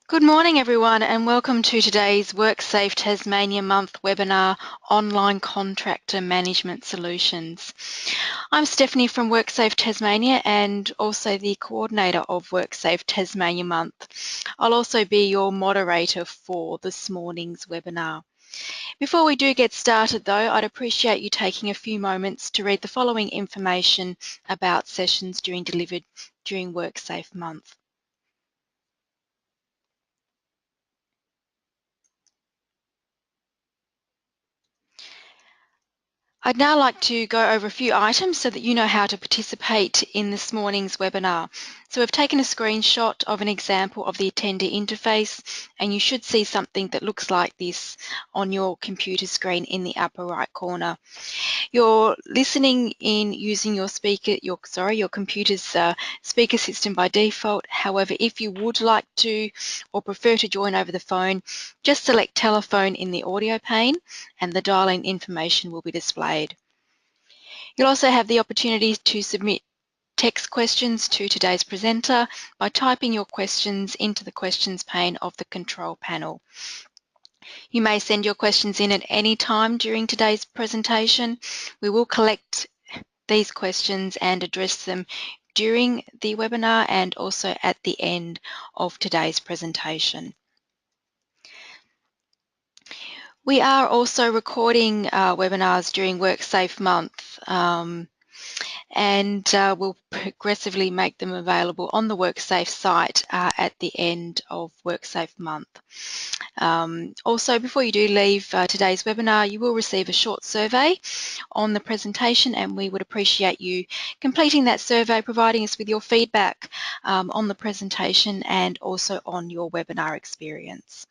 Good morning everyone and welcome to today's WorkSafe Tasmania Month webinar, Online Contractor Management Solutions. I'm Stephanie from WorkSafe Tasmania and also the coordinator of WorkSafe Tasmania Month. I'll also be your moderator for this morning's webinar. Before we do get started though, I'd appreciate you taking a few moments to read the following information about sessions delivered during WorkSafe Month. I'd now like to go over a few items so that you know how to participate in this morning's webinar. So we've taken a screenshot of an example of the attendee interface, and you should see something that looks like this on your computer screen in the upper right corner. You're listening in using your computer's speaker system by default. However, if you would like to or prefer to join over the phone, just select telephone in the audio pane and the dial-in information will be displayed. You'll also have the opportunity to submit text questions to today's presenter by typing your questions into the questions pane of the control panel. You may send your questions in at any time during today's presentation. We will collect these questions and address them during the webinar and also at the end of today's presentation. We are also recording webinars during WorkSafe Month and we'll progressively make them available on the WorkSafe site at the end of WorkSafe Month. Also, before you do leave today's webinar, you will receive a short survey on the presentation, and we would appreciate you completing that survey, providing us with your feedback on the presentation and also on your webinar experience.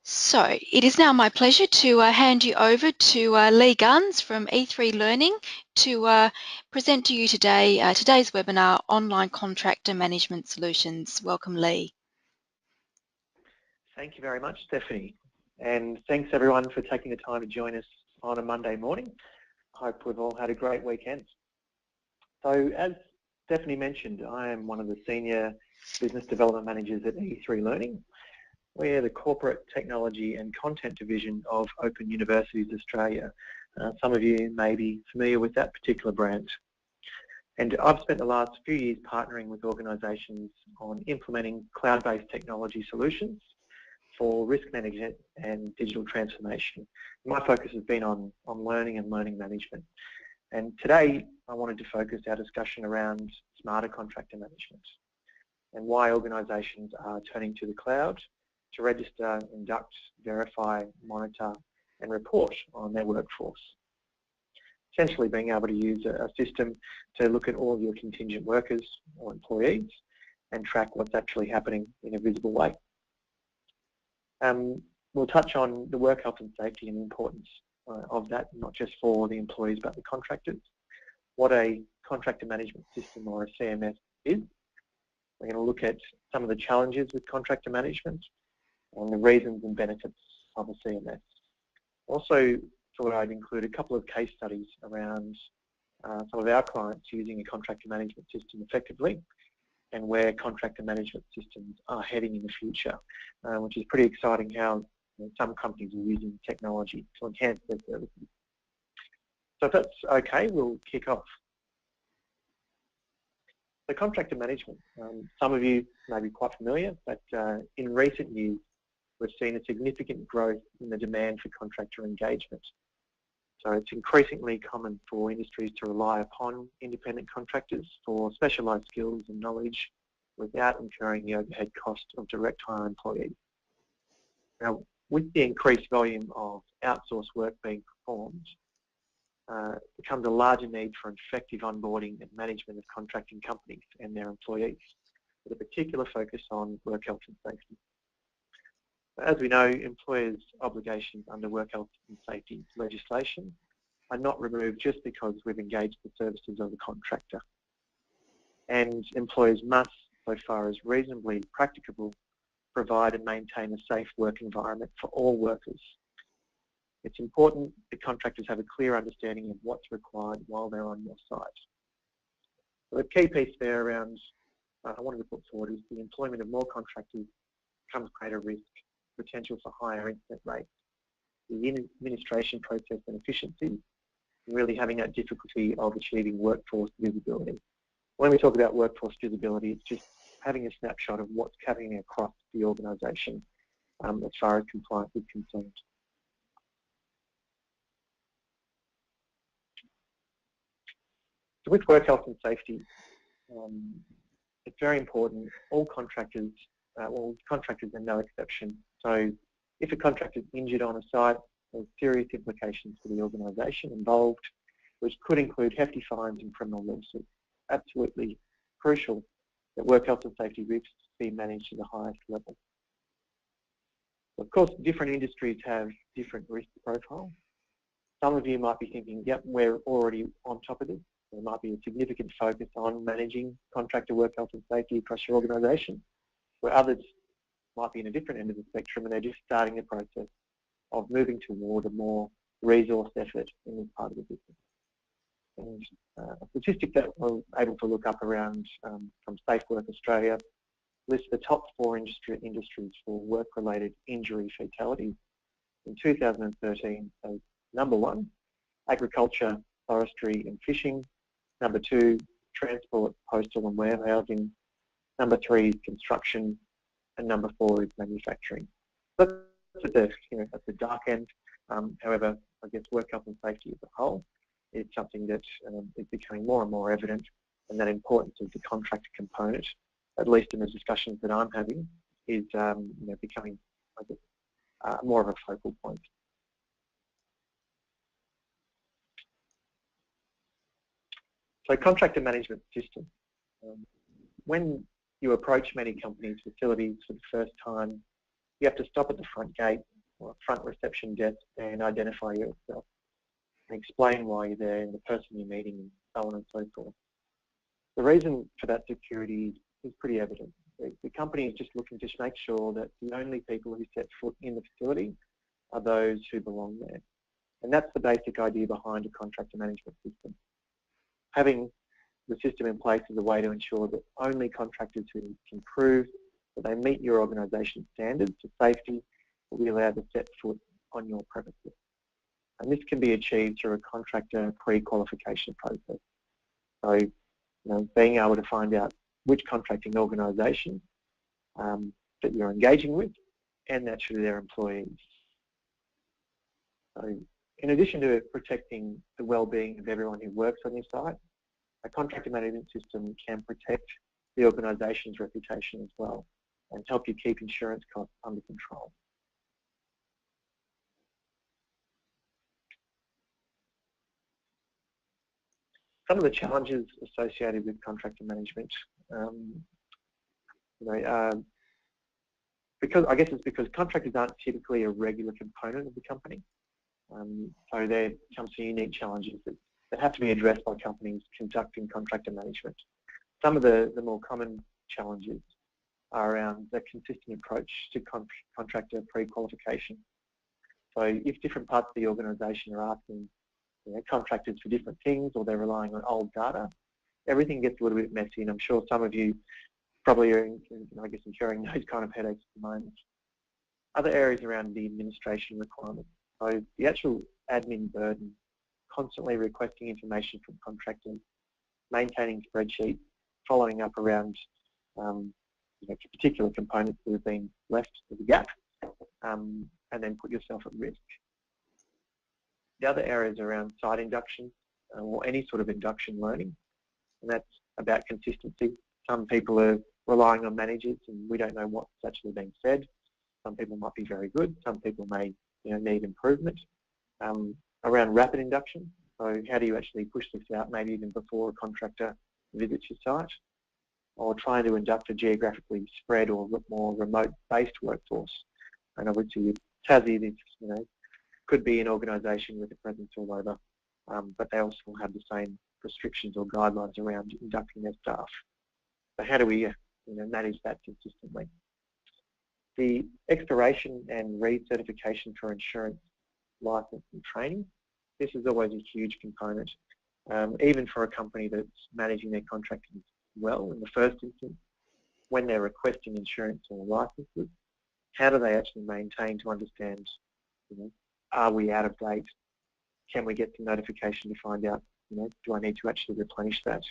So it is now my pleasure to hand you over to Lee Guns from E3 Learning to present to you today today's webinar, Online Contractor Management Solutions. Welcome, Lee. Thank you very much, Stephanie, and thanks everyone for taking the time to join us on a Monday morning. I hope we've all had a great weekend. So as Stephanie mentioned, I am one of the Senior Business Development Managers at E3 Learning. We're the Corporate Technology and Content Division of Open Universities Australia. Some of you may be familiar with that particular brand. And I've spent the last few years partnering with organisations on implementing cloud-based technology solutions for risk management and digital transformation. My focus has been on learning and learning management. And today I wanted to focus our discussion around smarter contractor management and why organisations are turning to the cloud to register, induct, verify, monitor and report on their workforce. Essentially being able to use a system to look at all of your contingent workers or employees and track what's actually happening in a visible way. We'll touch on the work health and safety and the importance of that, not just for the employees but the contractors, what a contractor management system or a CMS is. We're going to look at some of the challenges with contractor management and the reasons and benefits of a CMS. Also thought I'd include a couple of case studies around some of our clients using a contractor management system effectively and where contractor management systems are heading in the future, which is pretty exciting how some companies are using technology to enhance their services. So if that's okay, we'll kick off. So contractor management, some of you may be quite familiar, but in recent years, we've seen a significant growth in the demand for contractor engagement. So it's increasingly common for industries to rely upon independent contractors for specialised skills and knowledge without incurring the overhead cost of direct hire employees. Now, with the increased volume of outsourced work being performed, becomes a larger need for effective onboarding and management of contracting companies and their employees, with a particular focus on work health and safety. As we know, employers' obligations under work health and safety legislation are not removed just because we've engaged the services of the contractor. And employers must, so far as reasonably practicable, provide and maintain a safe work environment for all workers. It's important that contractors have a clear understanding of what's required while they're on your site. So the key piece there around I wanted to put forward is the employment of more contractors comes greater risk, potential for higher incident rates, the administration process and efficiency, and really having that difficulty of achieving workforce visibility. When we talk about workforce visibility, it's just having a snapshot of what's happening across the organisation as far as compliance is concerned. So with work health and safety, it's very important. All contractors are no exception. So if a contractor is injured on a site, there's serious implications for the organisation involved, which could include hefty fines and criminal lawsuits. Absolutely crucial that work health and safety risks be managed to the highest level. Of course, different industries have different risk profiles. Some of you might be thinking, yep, we're already on top of this. There might be a significant focus on managing contractor work health and safety across your organisation, where others might be in a different end of the spectrum and they're just starting the process of moving toward a more resource effort in this part of the business. And a statistic that we're able to look up around from Safe Work Australia lists the top 4 industries for work-related injury fatalities in 2013. So number 1, agriculture, forestry and fishing. Number 2, transport, postal and warehousing. Number 3 is construction, and number 4 is manufacturing. That's at the dark end. However, I guess work health and safety as a whole is something that is becoming more and more evident, and that importance of the contractor component, at least in the discussions that I'm having, is becoming, I guess, more of a focal point. So contractor management system. When you approach many companies' facilities for the first time, you have to stop at the front gate or front reception desk and identify yourself and explain why you're there and the person you're meeting and so on and so forth. The reason for that security is pretty evident. The company is just looking to make sure that the only people who set foot in the facility are those who belong there. And that's the basic idea behind a contractor management system. Having the system in place is a way to ensure that only contractors who can prove that they meet your organisation's standards for safety will be allowed to set foot on your premises. And this can be achieved through a contractor pre-qualification process. So, being able to find out which contracting organisation that you're engaging with, and naturally their employees. So, in addition to protecting the well-being of everyone who works on your site, a contractor management system can protect the organisation's reputation as well and help you keep insurance costs under control. Some of the challenges associated with contractor management, because contractors aren't typically a regular component of the company. So there comes some unique challenges that have to be addressed by companies conducting contractor management. Some of the more common challenges are around the consistent approach to contractor pre-qualification. So if different parts of the organisation are asking contractors for different things, or they're relying on old data, everything gets a little bit messy, and I'm sure some of you probably are incurring those kind of headaches at the moment. Other areas around the administration requirements. So the actual admin burden, constantly requesting information from contractors, maintaining spreadsheets, following up around particular components that have been left as a gap, and then put yourself at risk. The other areas around site induction or any sort of induction learning, and that's about consistency. Some people are relying on managers and we don't know what's actually being said. Some people might be very good, some people may need improvement. Around rapid induction, so how do you actually push this out maybe even before a contractor visits your site, or trying to induct a geographically spread or more remote-based workforce. And obviously with Tassie, this could be an organisation with a presence all over, but they also have the same restrictions or guidelines around inducting their staff. So how do we manage that consistently? The expiration and recertification for insurance, license and training, this is always a huge component. Even for a company that's managing their contracting well in the first instance, when they're requesting insurance or licenses, how do they actually maintain to understand, are we out of date? Can we get some notification to find out, do I need to actually replenish that?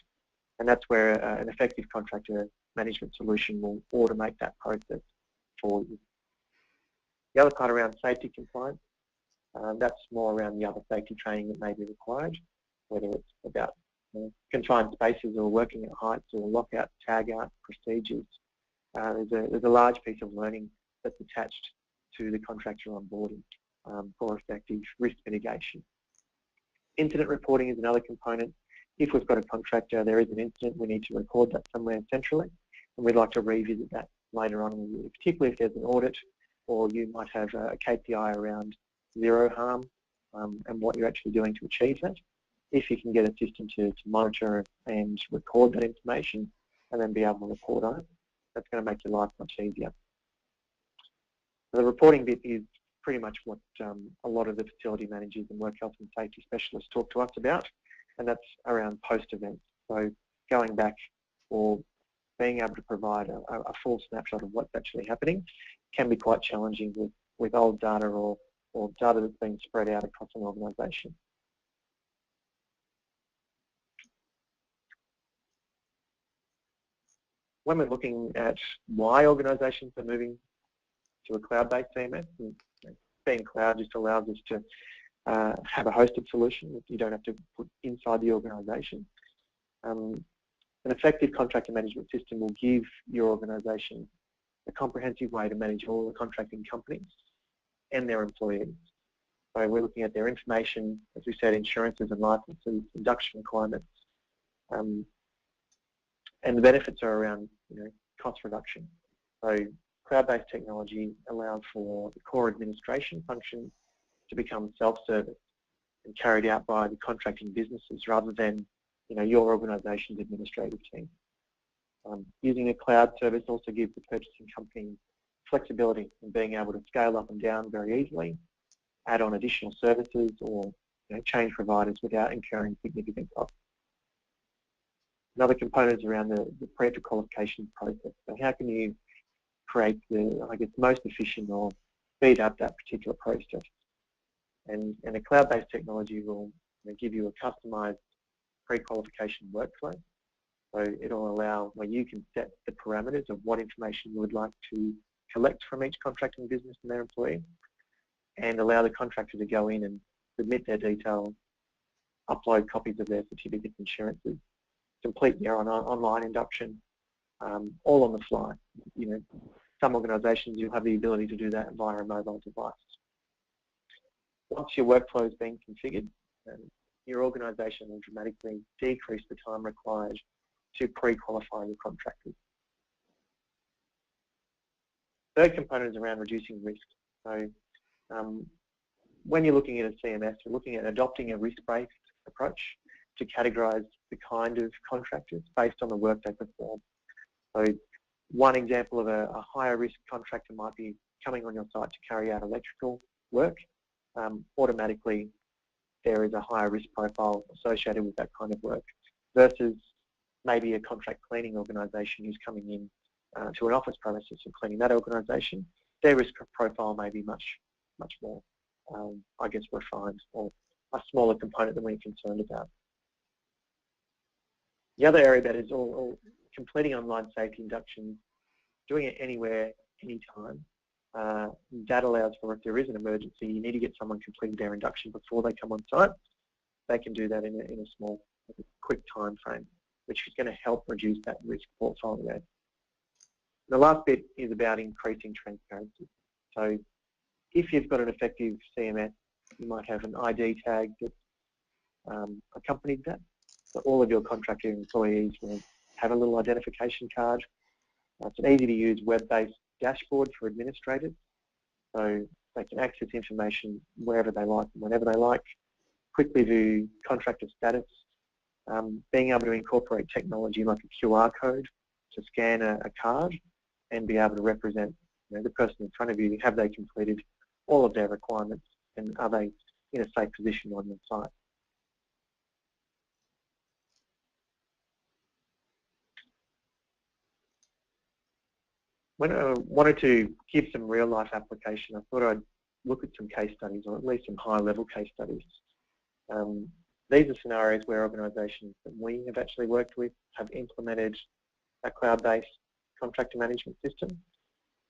And that's where an effective contractor management solution will automate that process for you. The other part around safety compliance, that's more around the other safety training that may be required, whether it's about confined spaces or working at heights or lockout, tag out procedures. There's a large piece of learning that's attached to the contractor onboarding for effective risk mitigation. Incident reporting is another component. If we've got a contractor, there is an incident, we need to record that somewhere centrally, and we'd like to revisit that later on in the year, particularly if there's an audit or you might have a KPI around zero harm and what you're actually doing to achieve that. If you can get a system to monitor and record that information and then be able to report on it, that's going to make your life much easier. The reporting bit is pretty much what a lot of the facility managers and work health and safety specialists talk to us about, and that's around post-events. So going back or being able to provide a full snapshot of what's actually happening can be quite challenging with old data or data that's been spread out across an organisation. When we're looking at why organisations are moving to a cloud-based CMS, and being cloud just allows us to have a hosted solution that you don't have to put inside the organisation. An effective contractor management system will give your organisation a comprehensive way to manage all the contracting companies and their employees. So we're looking at their information, as we said, insurances and licenses, induction requirements, and the benefits are around cost reduction. So cloud-based technology allows for the core administration functions to become self-service and carried out by the contracting businesses rather than your organisation's administrative team. Using a cloud service also gives the purchasing company flexibility in being able to scale up and down very easily, add on additional services or change providers without incurring significant costs. Another component is around the pre-qualification process. So how can you create the, most efficient or speed up that particular process? And a cloud-based technology will give you a customized pre-qualification workflow. So it'll allow where you can set the parameters of what information you would like to collect from each contracting business and their employee, and allow the contractor to go in and submit their details, upload copies of their certificates, insurances, complete their online induction, all on the fly. Some organisations you'll have the ability to do that via a mobile device. Once your workflow has been configured, your organisation will dramatically decrease the time required to pre-qualify your contractors. Third component is around reducing risk. So when you're looking at a CMS, you're looking at adopting a risk-based approach to categorise the kind of contractors based on the work they perform. So one example of a higher risk contractor might be coming on your site to carry out electrical work. Automatically there is a higher risk profile associated with that kind of work versus maybe a contract cleaning organisation who's coming in to an office premises and cleaning that organisation. Their risk profile may be much more, refined, or a smaller component than we're concerned about. The other area that is all completing online safety inductions, doing it anywhere, anytime. That allows for, if there is an emergency, you need to get someone completing their induction before they come on site. They can do that in a small, quick time frame, which is going to help reduce that risk portfolio. The last bit is about increasing transparency. So if you've got an effective CMS, you might have an ID tag that accompanies that. So all of your contractor employees will have a little identification card. It's an easy-to-use web-based dashboard for administrators, so they can access information wherever they like and whenever they like, quickly view contractor status, being able to incorporate technology like a QR code to scan a card and be able to represent the person in front of you. Have they completed all of their requirements and are they in a safe position on your site? when I wanted to give some real-life application, I thought I'd look at some case studies, or at least some high-level case studies. These are scenarios where organisations that we have actually worked with have implemented a cloud-based contractor management system,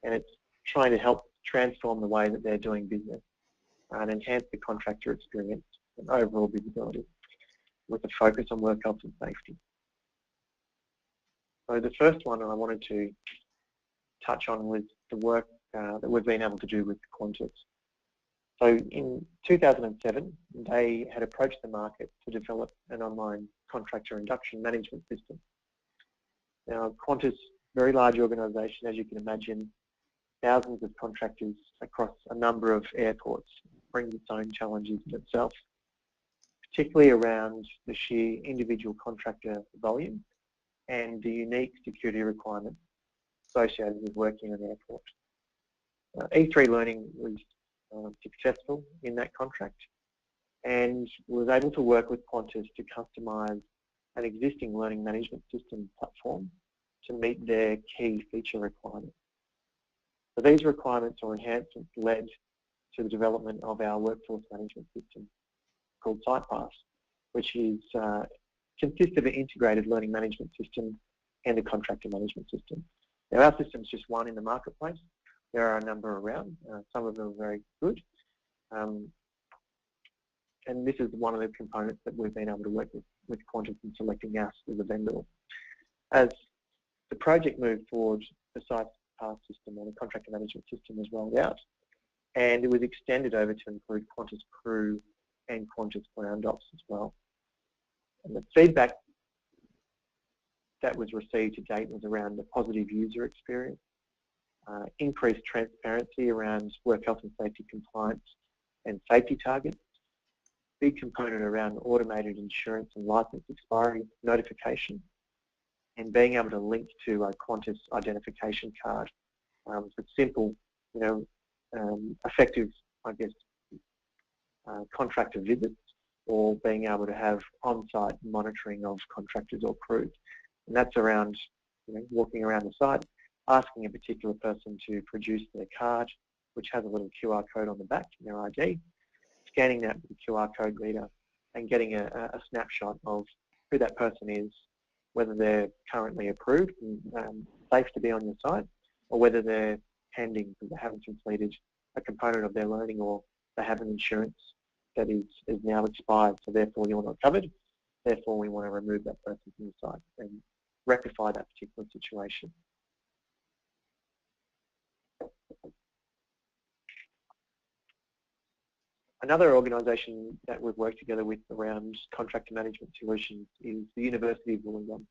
and it's trying to help transform the way that they're doing business and enhance the contractor experience and overall visibility with a focus on work health and safety. So the first one I wanted to touch on was the work that we've been able to do with Qantas. So in 2007, they had approached the market to develop an online contractor induction management system. Now, Qantas, very large organisation, as you can imagine, thousands of contractors across a number of airports, brings its own challenges in itself, particularly around the sheer individual contractor volume and the unique security requirements associated with working in an airport. E3 Learning was successful in that contract and was able to work with Qantas to customise an existing learning management system platform to meet their key feature requirements. So these requirements or enhancements led to the development of our workforce management system called SitePass, which consists of an integrated learning management system and a contractor management system. Now, our system is just one in the marketplace. There are a number around. Some of them are very good. And this is one of the components that we've been able to work with Qantas in selecting us as a vendor. As the project moved forward, the SitePass system or the contractor management system was rolled out, and it was extended over to include Qantas Crew and Qantas Ground Ops as well. And the feedback that was received to date was around the positive user experience, increased transparency around work health and safety compliance and safety targets, big component around automated insurance and licence expiry notification, and being able to link to a Qantas identification card for simple, effective, contractor visits, or being able to have on-site monitoring of contractors or crews. And that's around, walking around the site, asking a particular person to produce their card, which has a little QR code on the back, their ID, scanning that with the QR code reader, and getting a snapshot of who that person is, whether they're currently approved and safe to be on your site, or whether they're pending because they haven't completed a component of their learning, or they have an insurance that is now expired, so therefore you're not covered. Therefore, we want to remove that person from the site and rectify that particular situation. Another organisation that we've worked together with around contractor management solutions is the University of Wollongong.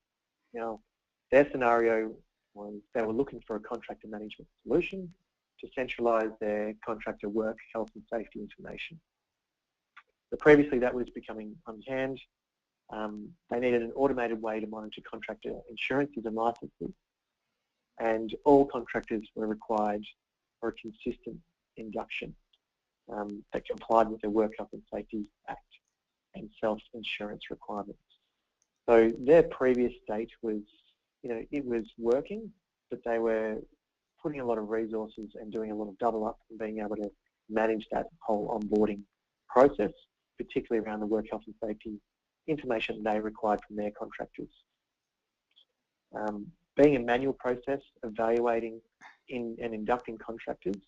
Now, their scenario was they were looking for a contractor management solution to centralise their contractor work, health and safety information. But previously that was becoming uncanned. They needed an automated way to monitor contractor insurances and licences, and all contractors were required for a consistent induction that complied with the Work Health and Safety Act and self-insurance requirements. So their previous state was, it was working, but they were putting a lot of resources and doing a lot of double up and being able to manage that whole onboarding process, particularly around the work health and safety information they required from their contractors. Being a manual process, evaluating and inducting contractors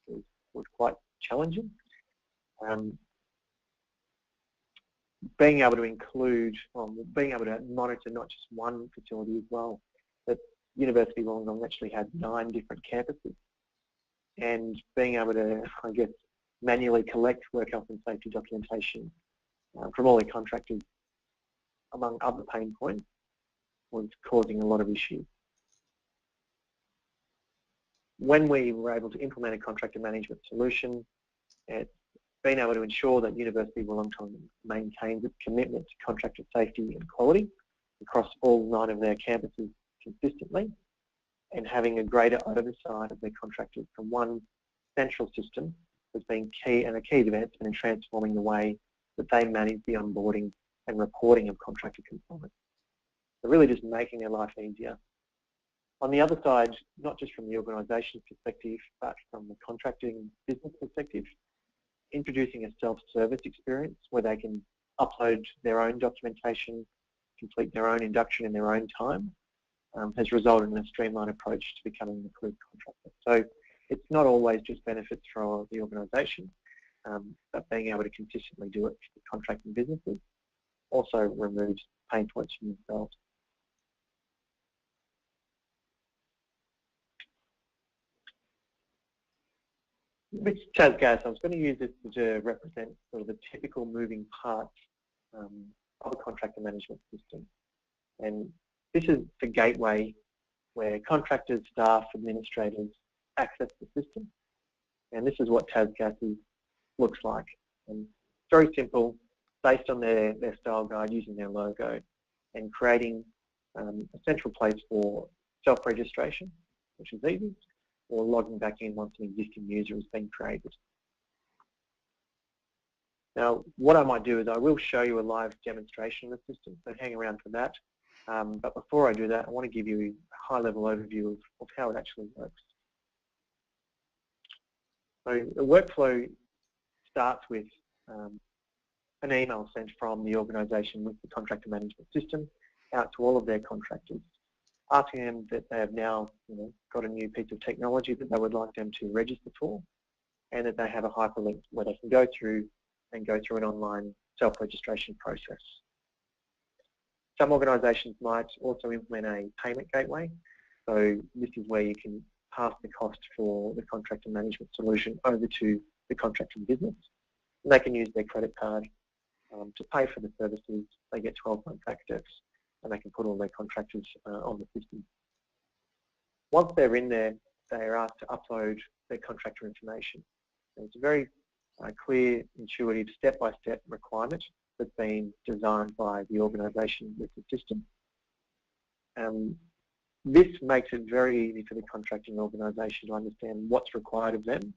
was quite challenging. Being able to include, being able to monitor not just one facility as well, but University of Wollongong actually had 9 different campuses, and being able to, manually collect work health and safety documentation from all the contractors, among other pain points, was causing a lot of issues. When we were able to implement a contractor management solution, it's been able to ensure that University of Wollongong maintains its commitment to contractor safety and quality across all 9 of their campuses consistently, and having a greater oversight of their contractors from one central system has been key, and a key advancement in transforming the way that they manage the onboarding and reporting of contractor compliance. So really just making their life easier On the other side, not just from the organisation perspective, but from the contracting business perspective, introducing a self-service experience where they can upload their own documentation, complete their own induction in their own time, has resulted in a streamlined approach to becoming an approved contractor. So it's not always just benefits for the organisation, but being able to consistently do it for the contracting businesses also removes pain points from themselves. With TasGas, I was going to use this to represent sort of the typical moving parts of a contractor management system. And this is the gateway where contractors, staff, administrators access the system. And this is what TasGas looks like. And it's very simple, based on their style guide, using their logo, and creating a central place for self-registration, which is easy, or logging back in once an existing user has been created. Now, what I might do is I will show you a live demonstration of the system, so hang around for that. But before I do that, I want to give you a high-level overview of how it actually works. So the workflow starts with an email sent from the organisation with the contractor management system out to all of their contractors, asking them that they have now got a new piece of technology that they would like them to register for, and that they have a hyperlink where they can go through an online self-registration process. Some organisations might also implement a payment gateway. So this is where you can pass the cost for the contractor management solution over to the contracting business. And they can use their credit card to pay for the services. They get 12-month access, and they can put all their contractors on the system. Once they're in there, they are asked to upload their contractor information. And it's a very clear, intuitive, step-by-step requirement that's been designed by the organisation with the system. This makes it very easy for the contracting organisation to understand what's required of them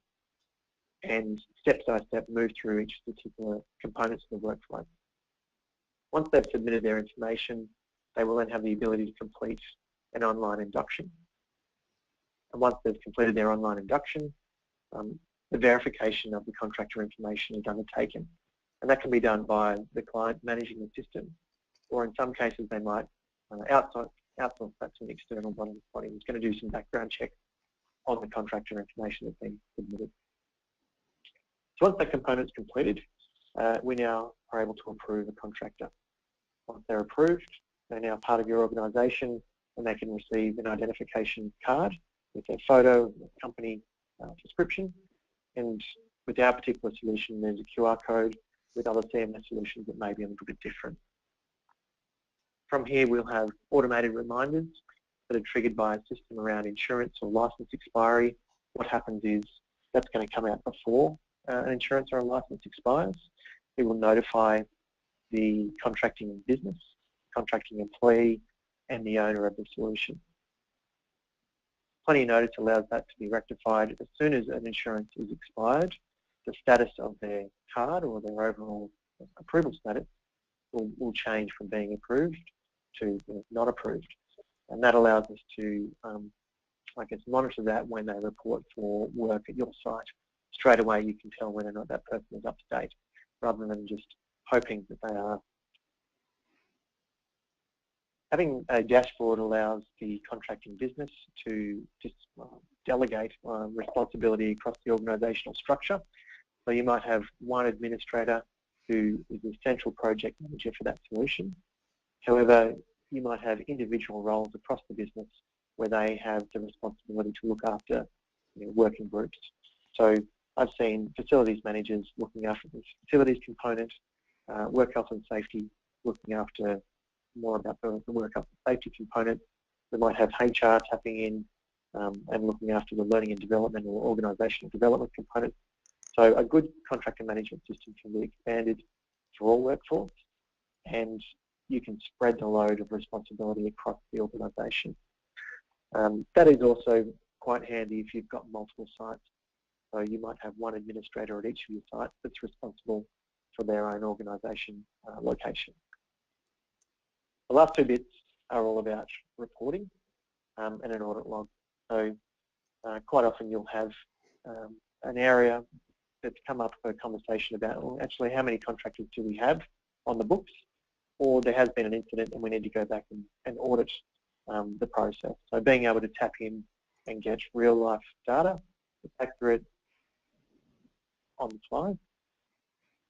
and step-by-step move through each particular components of the workflow. Once they've submitted their information, they will then have the ability to complete an online induction. And once they've completed their online induction, the verification of the contractor information is undertaken. And that can be done by the client managing the system, or in some cases they might outsource that to an external body who's going to do some background checks on the contractor information that's been submitted. So once that component's completed, we now are able to approve a contractor. Once they're approved, they're now part of your organisation, and they can receive an identification card with their photo, company description, and with our particular solution, there's a QR code. With other CMS solutions that may be a little bit different. From here, we'll have automated reminders that are triggered by a system around insurance or license expiry. What happens is that's going to come out before an insurance or a license expires. It will notify the contracting business, contracting employee, and the owner of the solution. Plenty notice allows that to be rectified as soon as an insurance is expired. The status of their card or their overall approval status will change from being approved to not approved. And that allows us to, monitor that when they report for work at your site. Straight away you can tell whether or not that person is up to date, rather than just hoping that they are. Having a dashboard allows the contracting business to just delegate responsibility across the organisational structure. So you might have one administrator who is the central project manager for that solution. However, you might have individual roles across the business where they have the responsibility to look after working groups. So I've seen facilities managers looking after the facilities component, work health and safety looking after more about the work health and safety component. We might have HR tapping in and looking after the learning and development or organisational development component. So a good contractor management system can be expanded for all workforce, and you can spread the load of responsibility across the organisation. That is also quite handy if you've got multiple sites. So you might have one administrator at each of your sites that's responsible for their own organisation location. The last two bits are all about reporting. and an audit log. So quite often you'll have an area that's come up for a conversation about, well, actually, how many contractors do we have on the books? Or there has been an incident and we need to go back and audit the process. So being able to tap in and get real life data that's accurate on the fly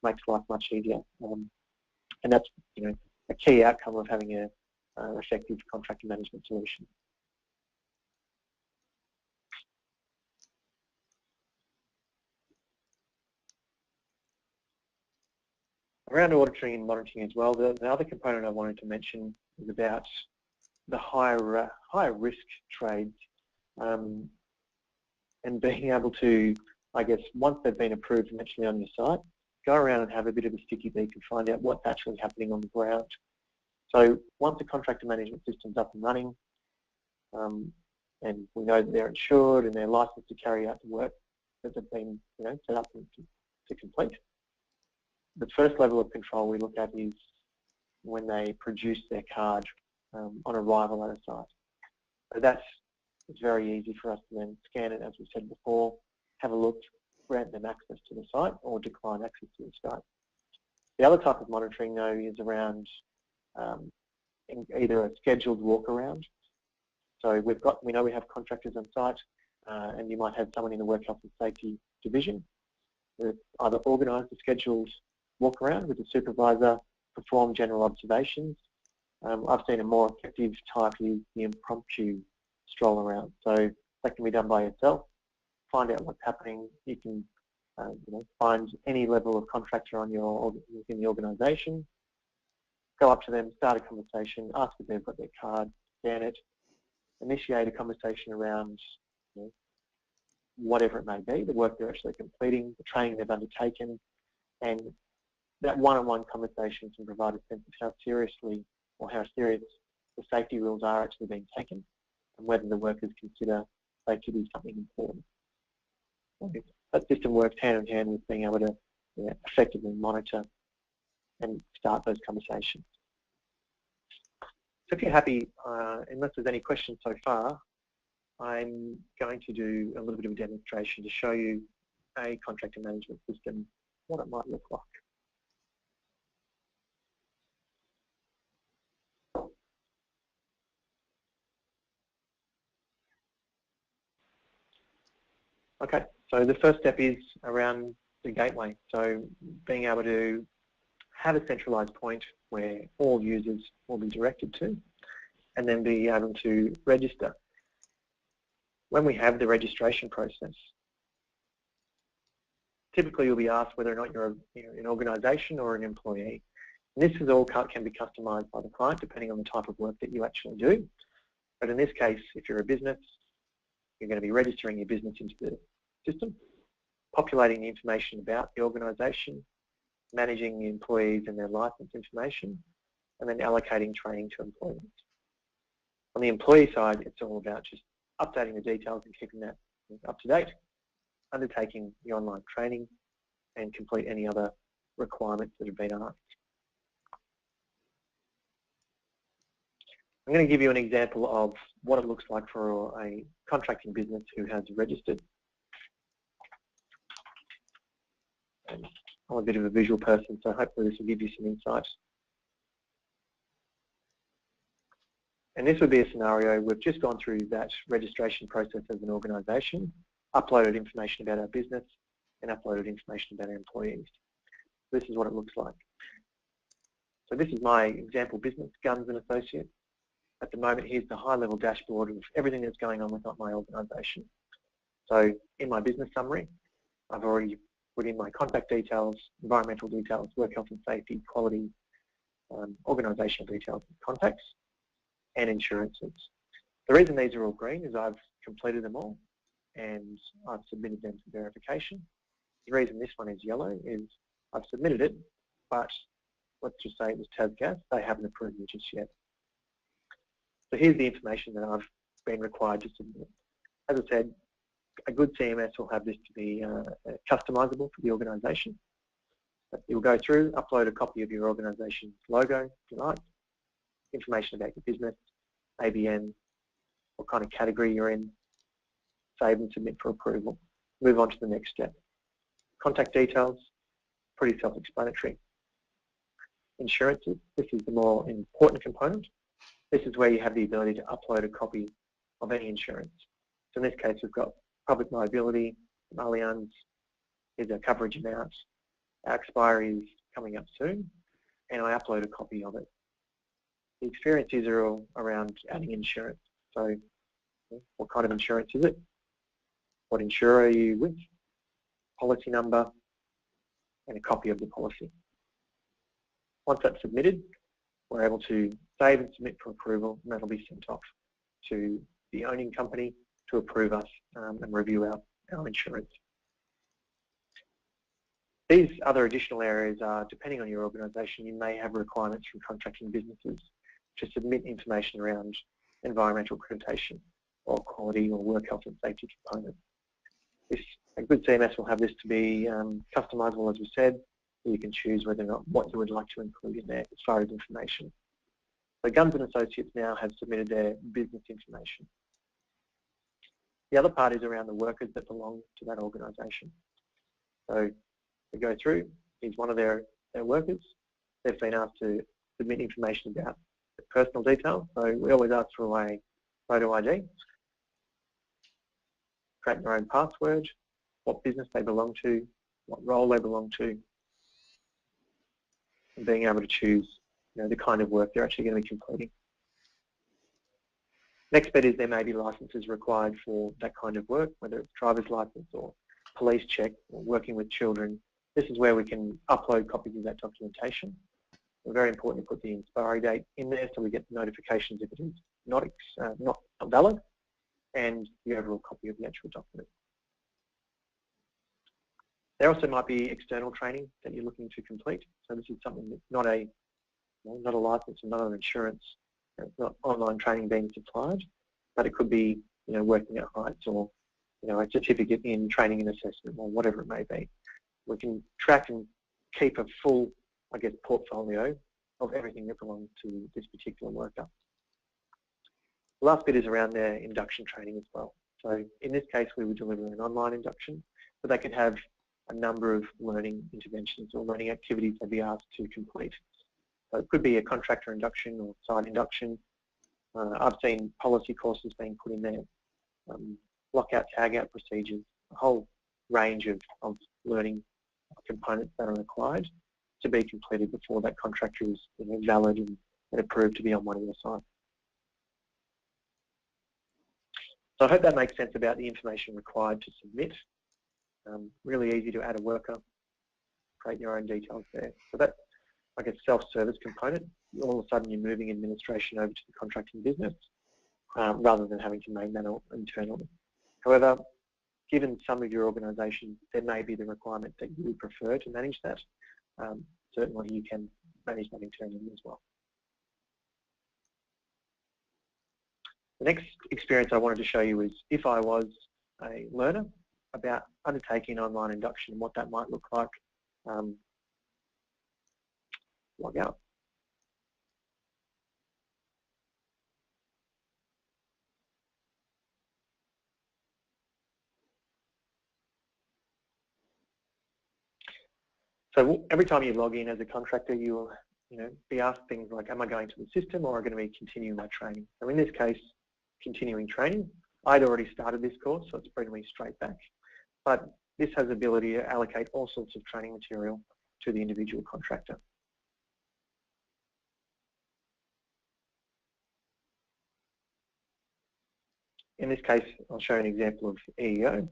makes life much easier. And that's, you know, a key outcome of having an effective contractor management solution. Around auditing and monitoring as well, the other component I wanted to mention is about the higher risk trades, and being able to, I guess, once they've been approved eventually on your site, go around and have a bit of a sticky beak and find out what's actually happening on the ground. So once the contractor management system's up and running, and we know that they're insured and they're licensed to carry out the work that they've been, you know, set up to complete, the first level of control we look at is when they produce their card on arrival at a site. So it's very easy for us to then scan it, as we said before, have a look, grant them access to the site or decline access to the site. The other type of monitoring, though, is around either a scheduled walk around. So we know we have contractors on site, and you might have someone in the work health and safety division that either organise a scheduled walk around with the supervisor, perform general observations. I've seen a more effective type is the impromptu stroll around. So that can be done by yourself. Find out what's happening. You can find any level of contractor within the organisation. Go up to them, start a conversation, ask if they've got their card, scan it, initiate a conversation around whatever it may be, the work they're actually completing, the training they've undertaken, and that one-on-one conversation can provide a sense of how seriously or how serious the safety rules are actually being taken and whether the workers consider safety to be something important. That system works hand in hand with being able to effectively monitor and start those conversations. So if you're happy, unless there's any questions so far, I'm going to do a little bit of a demonstration to show you a contractor management system, what it might look like. Okay, so the first step is around the gateway. So being able to have a centralized point where all users will be directed to, and then be able to register. When we have the registration process, typically you'll be asked whether or not you're an organisation or an employee. And this is all can be customised by the client depending on the type of work that you actually do. But in this case, if you're a business, you're going to be registering your business into the system, populating the information about the organisation, managing the employees and their licence information, and then allocating training to employees. On the employee side, it's all about just updating the details and keeping that up to date, undertaking the online training, and complete any other requirements that have been asked. I'm going to give you an example of what it looks like for a contracting business who has registered. And I'm a bit of a visual person, so hopefully this will give you some insight. And this would be a scenario, we've just gone through that registration process as an organisation, uploaded information about our business, and uploaded information about our employees. This is what it looks like. So this is my example business, Guns and Associates. At the moment, here's the high-level dashboard of everything that's going on within my organisation. So in my business summary, I've already put in my contact details, environmental details, work health and safety, quality, organisational details, contacts, and insurances. The reason these are all green is I've completed them all and I've submitted them for verification. The reason this one is yellow is I've submitted it, but let's just say it was TASGAS, they haven't approved me just yet. So here's the information that I've been required to submit. As I said, a good CMS will have this to be customisable for the organisation. You'll go through, upload a copy of your organisation's logo, if you like, information about your business, ABN, what kind of category you're in, save and submit for approval. Move on to the next step. Contact details, pretty self-explanatory. Insurances, this is the more important component. This is where you have the ability to upload a copy of any insurance. So in this case, we've got public liability, Allianz, here's our coverage amount, our expiry is coming up soon, and I upload a copy of it. The experiences are all around adding insurance. So what kind of insurance is it? What insurer are you with? Policy number, and a copy of the policy. Once that's submitted, we're able to save and submit for approval, and that'll be sent off to the owning company to approve us and review our insurance. These other additional areas are, depending on your organisation, you may have requirements from contracting businesses to submit information around environmental accreditation or quality or work health and safety components. A good CMS will have this to be customisable, as we said. You can choose whether or not what you would like to include in there as far as information. So Guns and Associates now have submitted their business information. The other part is around the workers that belong to that organisation. So we go through, he's one of their workers. They've been asked to submit information about their personal details. So we always ask for a photo ID, create their own password, what business they belong to, what role they belong to, and being able to choose the kind of work they're actually going to be completing. Next bit is there may be licenses required for that kind of work, whether it's driver's license or police check or working with children. This is where we can upload copies of that documentation. It's very important to put the expiry date in there so we get notifications if it is not valid, and the overall copy of the actual document. There also might be external training that you're looking to complete. So this is something that's not a license and not an insurance. It's not online training being supplied, but it could be working at heights or a certificate in training and assessment or whatever it may be. We can track and keep a full, portfolio of everything that belongs to this particular worker. The last bit is around their induction training as well. So in this case, we would deliver an online induction, but they could have a number of learning interventions or learning activities they'd be asked to complete. So it could be a contractor induction or site induction. I've seen policy courses being put in there, lockout, tagout procedures, a whole range of learning components that are required to be completed before that contractor is valid and approved to be on one of your sites. So I hope that makes sense about the information required to submit. Really easy to add a worker, create your own details there. So that's like a self-service component. All of a sudden you're moving administration over to the contracting business rather than having to make that internally. However, given some of your organisations, there may be the requirement that you would prefer to manage that. Certainly you can manage that internally as well. The next experience I wanted to show you is if I was a learner about undertaking online induction and what that might look like. Log out. So every time you log in as a contractor, you will be asked things like, am I going to the system or am I going to be continuing my training? So in this case, continuing training. I'd already started this course, so it's bringing me straight back. But this has the ability to allocate all sorts of training material to the individual contractor. In this case, I'll show an example of EEO.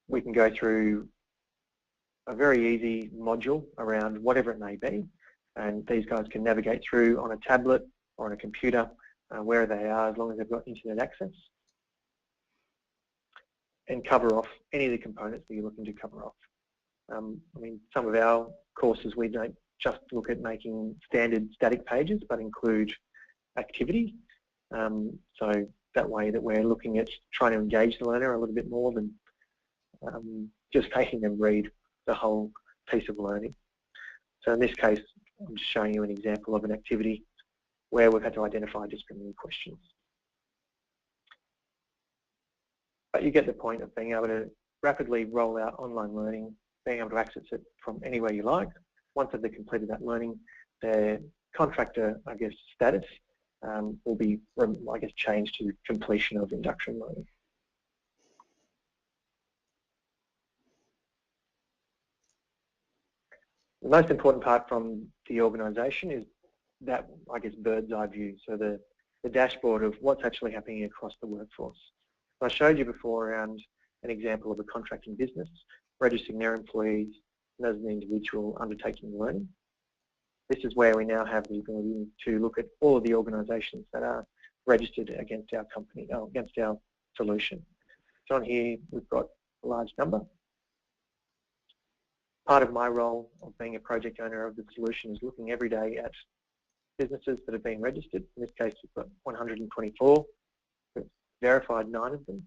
We can go through a very easy module around whatever it may be, and these guys can navigate through on a tablet or on a computer where they are, as long as they've got internet access, and cover off any of the components that you're looking to cover off. I mean, some of our courses, we don't just look at making standard static pages, but include activity. So that way that we're looking at trying to engage the learner a little bit more than just making them read the whole piece of learning. So in this case, I'm just showing you an example of an activity where we've had to identify discriminatory questions. But you get the point of being able to rapidly roll out online learning, being able to access it from anywhere you like. Once they've completed that learning, their contractor, status will be, changed to completion of induction learning. The most important part from the organisation is that, bird's eye view. So the dashboard of what's actually happening across the workforce. I showed you before around an example of a contracting business registering their employees and as an individual undertaking learning. This is where we now have the ability to look at all of the organisations that are registered against our company, against our solution. So on here, we've got a large number. Part of my role of being a project owner of the solution is looking every day at businesses that have been registered. In this case, we've got 124. We've verified 9 of them,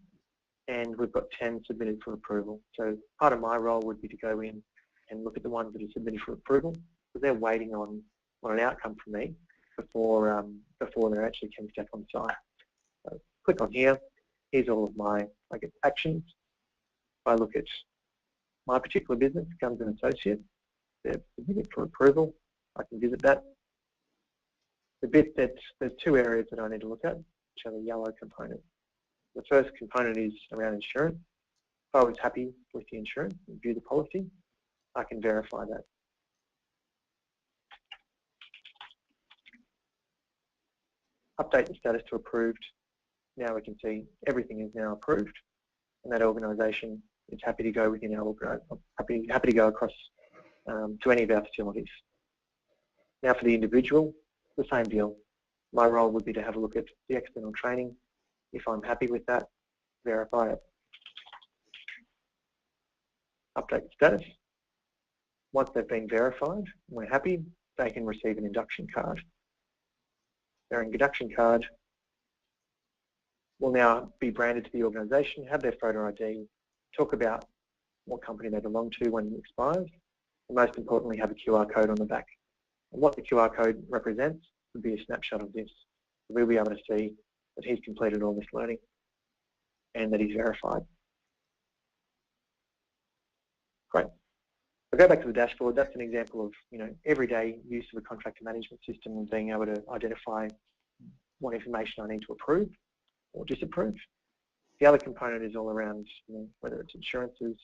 and we've got 10 submitted for approval. So part of my role would be to go in and look at the ones that are submitted for approval, because they're waiting on an outcome from me before they actually can step on site. So click on here. Here's all of my actions. If I look at my particular business, Guns and Associates, they're submitted for approval. I can visit that. The bit that there's 2 areas that I need to look at, which are the yellow components. The first component is around insurance. If I was happy with the insurance and view the policy, I can verify that. Update the status to approved. Now we can see everything is now approved, and that organisation is happy to go within our happy to go across to any of our facilities. Now for the individual, the same deal. My role would be to have a look at the external training. If I'm happy with that, verify it. Update the status. Once they've been verified and we're happy, they can receive an induction card. Their induction card will now be branded to the organisation, have their photo ID, talk about what company they belong to when it expires, and most importantly have a QR code on the back. And what the QR code represents would be a snapshot of this. We'll be able to see that he's completed all this learning and that he's verified. Great. I'll go back to the dashboard. That's an example of everyday use of a contractor management system and being able to identify what information I need to approve or disapprove. The other component is all around whether it's insurances,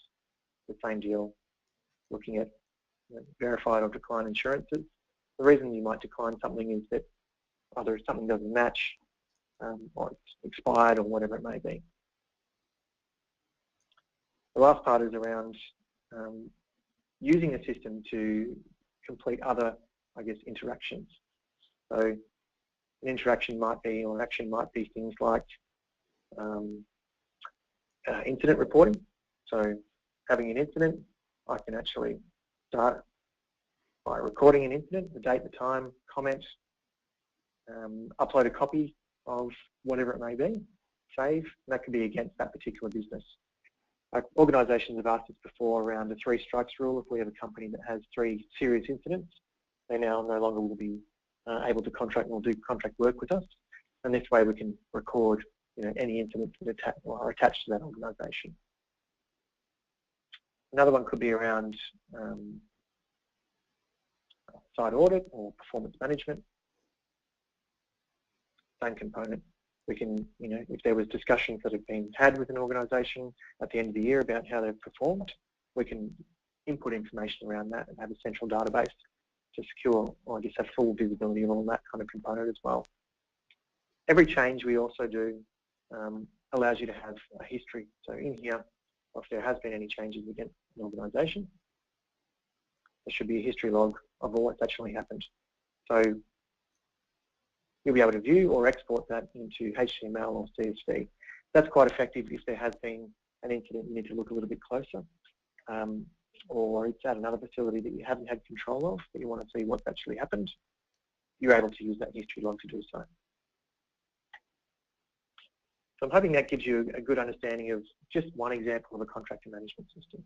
the same deal, looking at verified or declined insurances. The reason you might decline something is that either something doesn't match or it's expired or whatever it may be. The last part is around using the system to complete other, interactions. So an interaction might be, or an action might be things like incident reporting. So having an incident, I can actually start by recording an incident, the date, the time, comment, upload a copy of whatever it may be, save, and that could be against that particular business. Organisations have asked us before around the 3 strikes rule. If we have a company that has 3 serious incidents, they now no longer will be able to contract or do contract work with us, and this way we can record any incidents that are attached to that organisation. Another one could be around site audit or performance management. Same component. We can, if there was discussions that have been had with an organisation at the end of the year about how they've performed, we can input information around that and have a central database to secure, or have full visibility of all that kind of component as well. Every change we also do allows you to have a history. So in here, if there has been any changes against an organisation, there should be a history log of all that's actually happened. So you'll be able to view or export that into HTML or CSV. That's quite effective if there has been an incident you need to look a little bit closer, or it's at another facility that you haven't had control of, but you want to see what's actually happened. You're able to use that history log to do so. So I'm hoping that gives you a good understanding of just one example of a contractor management system.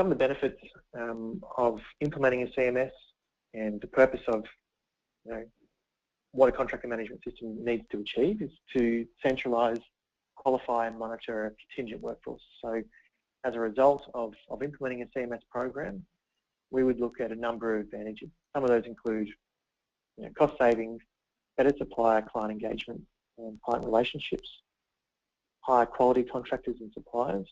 some of the benefits of implementing a CMS and the purpose of what a contractor management system needs to achieve is to centralise, qualify and monitor a contingent workforce. So as a result of implementing a CMS program, we would look at a number of advantages. Some of those include cost savings, better supplier client engagement and client relationships, higher quality contractors and suppliers,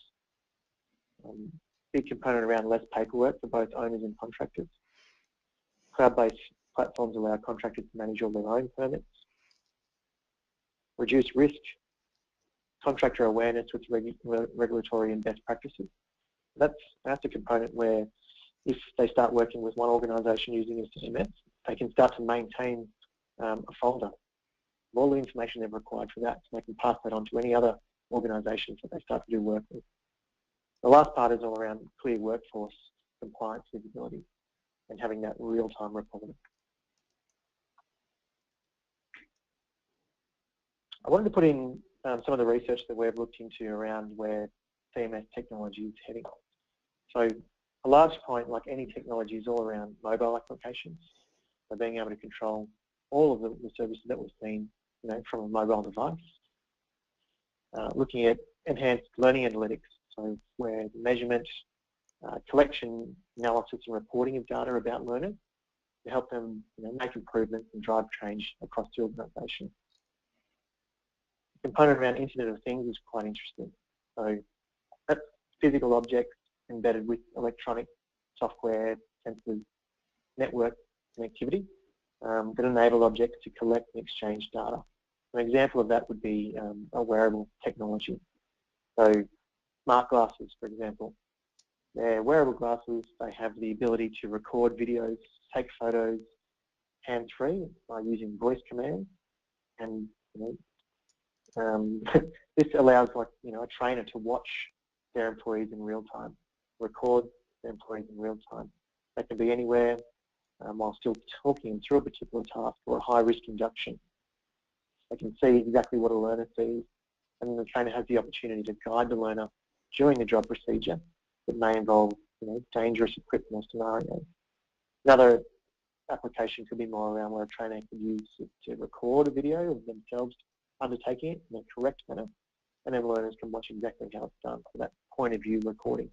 big component around less paperwork for both owners and contractors. Cloud-based platforms allow contractors to manage all their own permits, reduce risk, contractor awareness with regulatory and best practices. That's a component where if they start working with one organisation using a CMS, they can start to maintain a folder of all the information they've required for that, so they can pass that on to any other organisations that they start to do work with. The last part is all around clear workforce compliance visibility and having that real-time reporting. I wanted to put in some of the research that we've looked into around where CMS technology is heading. So a large point, like any technology, is all around mobile applications. So being able to control all of the services that we've seen, from a mobile device. Looking at enhanced learning analytics, so where measurement, collection, analysis and reporting of data about learners to help them make improvements and drive change across the organisation. The component around Internet of Things is quite interesting. So that's physical objects embedded with electronic software, sensors, network connectivity that enable objects to collect and exchange data. An example of that would be a wearable technology. So smart glasses, for example. They're wearable glasses. They have the ability to record videos, take photos hands-free by using voice commands, and this allows a trainer to watch their employees in real time, record their employees in real time. They can be anywhere while still talking through a particular task or a high-risk induction. They can see exactly what a learner sees, and the trainer has the opportunity to guide the learner during the job procedure that may involve dangerous equipment or scenarios. Another application could be more around where a trainer could use it to record a video of themselves undertaking it in a correct manner, and then learners can watch exactly how it's done for that point of view recording.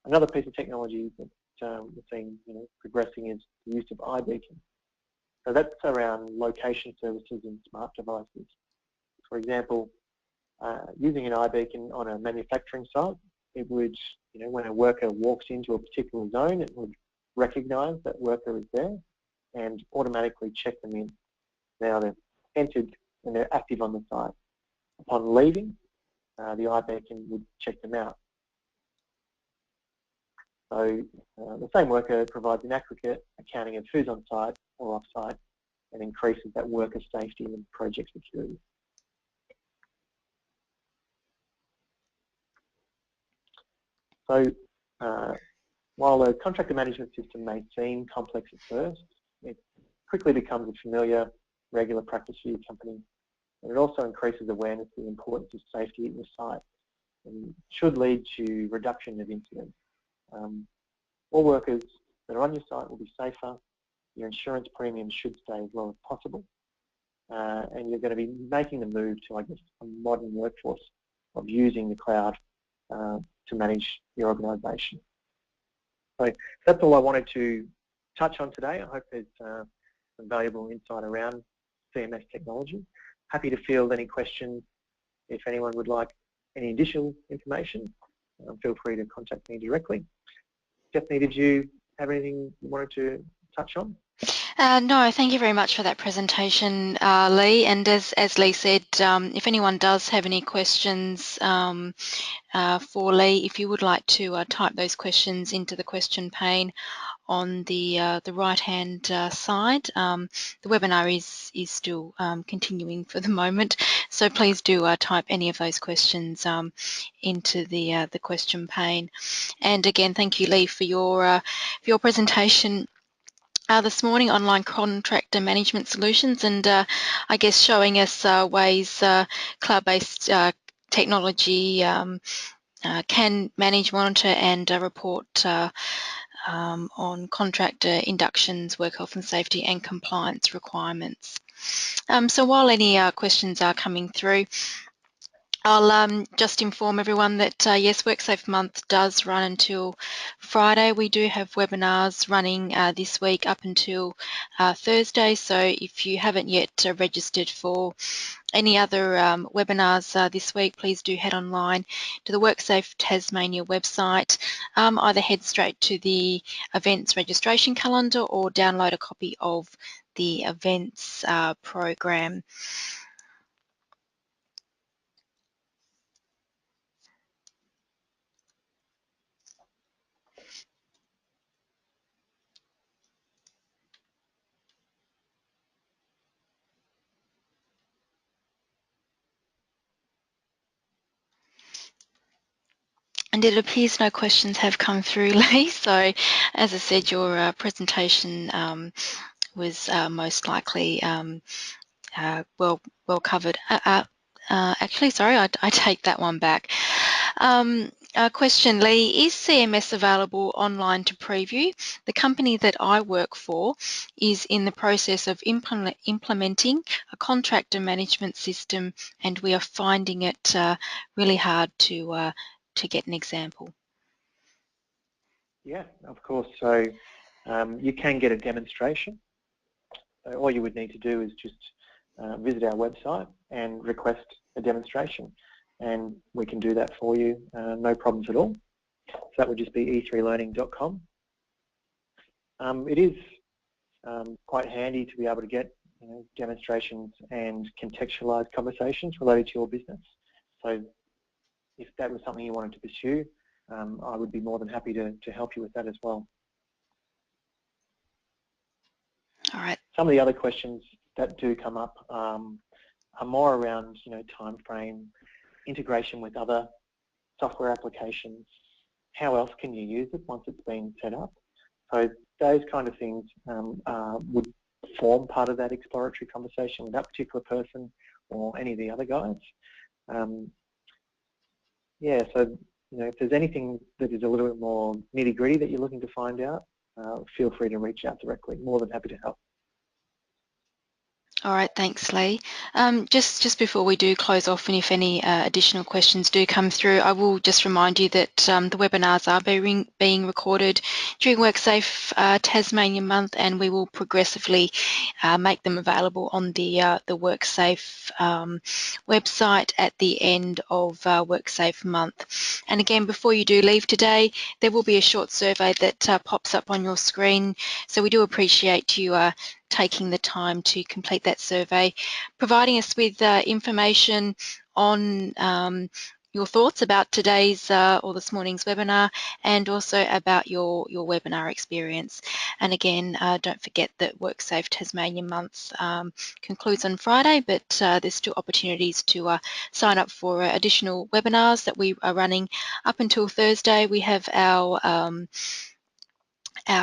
Another piece of technology that we're seeing progressing is the use of iBeacon. So that's around location services in smart devices. For example, using an iBeacon on a manufacturing site, it would, when a worker walks into a particular zone, it would recognise that worker is there and automatically check them in. Now they're entered and they're active on the site. Upon leaving, the iBeacon would check them out. So the same worker provides an accurate accounting of who's on site or off site and increases that worker safety and project security. So while a contractor management system may seem complex at first, it quickly becomes a familiar, regular practice for your company. And it also increases awareness of the importance of safety at your site and should lead to reduction of incidents. All workers that are on your site will be safer, your insurance premiums should stay as low as possible, and you're going to be making the move to, a modern workforce of using the cloud to manage your organisation. So that's all I wanted to touch on today. I hope there's some valuable insight around CMS technology. Happy to field any questions. If anyone would like any additional information, feel free to contact me directly. Stephanie, did you have anything you wanted to touch on? No, thank you very much for that presentation, Lee. And as Lee said, if anyone does have any questions for Lee, if you would like to type those questions into the question pane on the right-hand side. The webinar is still continuing for the moment, so please do type any of those questions into the question pane. And again, thank you, Lee, for your presentation this morning, online contractor management solutions, and I guess showing us ways cloud-based technology can manage, monitor and report on contractor inductions, work health and safety and compliance requirements. So while any questions are coming through, I'll just inform everyone that yes, WorkSafe Month does run until Friday. We do have webinars running this week up until Thursday, so if you haven't yet registered for any other webinars this week, please do head online to the WorkSafe Tasmania website. Either head straight to the events registration calendar or download a copy of the events program. And it appears no questions have come through, Lee. So, as I said, your presentation was most likely well covered. Actually, sorry, I take that one back. Question, Lee, is CMS available online to preview? The company that I work for is in the process of implementing a contractor management system, and we are finding it really hard to get an example. Yeah, of course. So you can get a demonstration. So all you would need to do is just visit our website and request a demonstration, and we can do that for you, no problems at all. So that would just be e3learning.com. It is quite handy to be able to get demonstrations and contextualized conversations related to your business. So if that was something you wanted to pursue, I would be more than happy to help you with that as well. All right. Some of the other questions that do come up are more around, time frame, integration with other software applications. How else can you use it once it's been set up? So those kind of things would form part of that exploratory conversation with that particular person or any of the other guys. Yeah, so if there's anything that is a little bit more nitty-gritty that you're looking to find out, feel free to reach out directly. More than happy to help. All right, thanks, Lee. Just before we do close off, and if any additional questions do come through, I will just remind you that the webinars are being recorded during WorkSafe Tasmania month, and we will progressively make them available on the WorkSafe website at the end of WorkSafe month. And again, before you do leave today, there will be a short survey that pops up on your screen. So we do appreciate you taking the time to complete that survey, providing us with information on your thoughts about today's or this morning's webinar, and also about your webinar experience. And again, don't forget that WorkSafe Tasmania month concludes on Friday, but there's still opportunities to sign up for additional webinars that we are running up until Thursday. We have our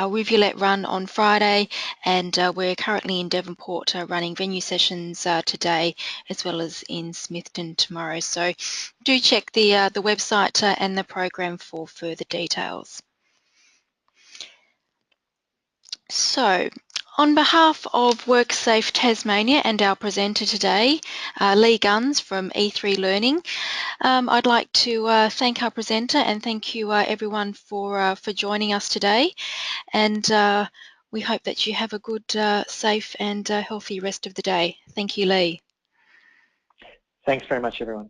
Rivulet run on Friday, and we're currently in Devonport running venue sessions today, as well as in Smithton tomorrow. So do check the website and the program for further details. So, on behalf of WorkSafe Tasmania and our presenter today, Lee Guns from E3 Learning, I'd like to thank our presenter and thank you everyone for joining us today. And we hope that you have a good, safe and healthy rest of the day. Thank you, Lee. Thanks very much, everyone.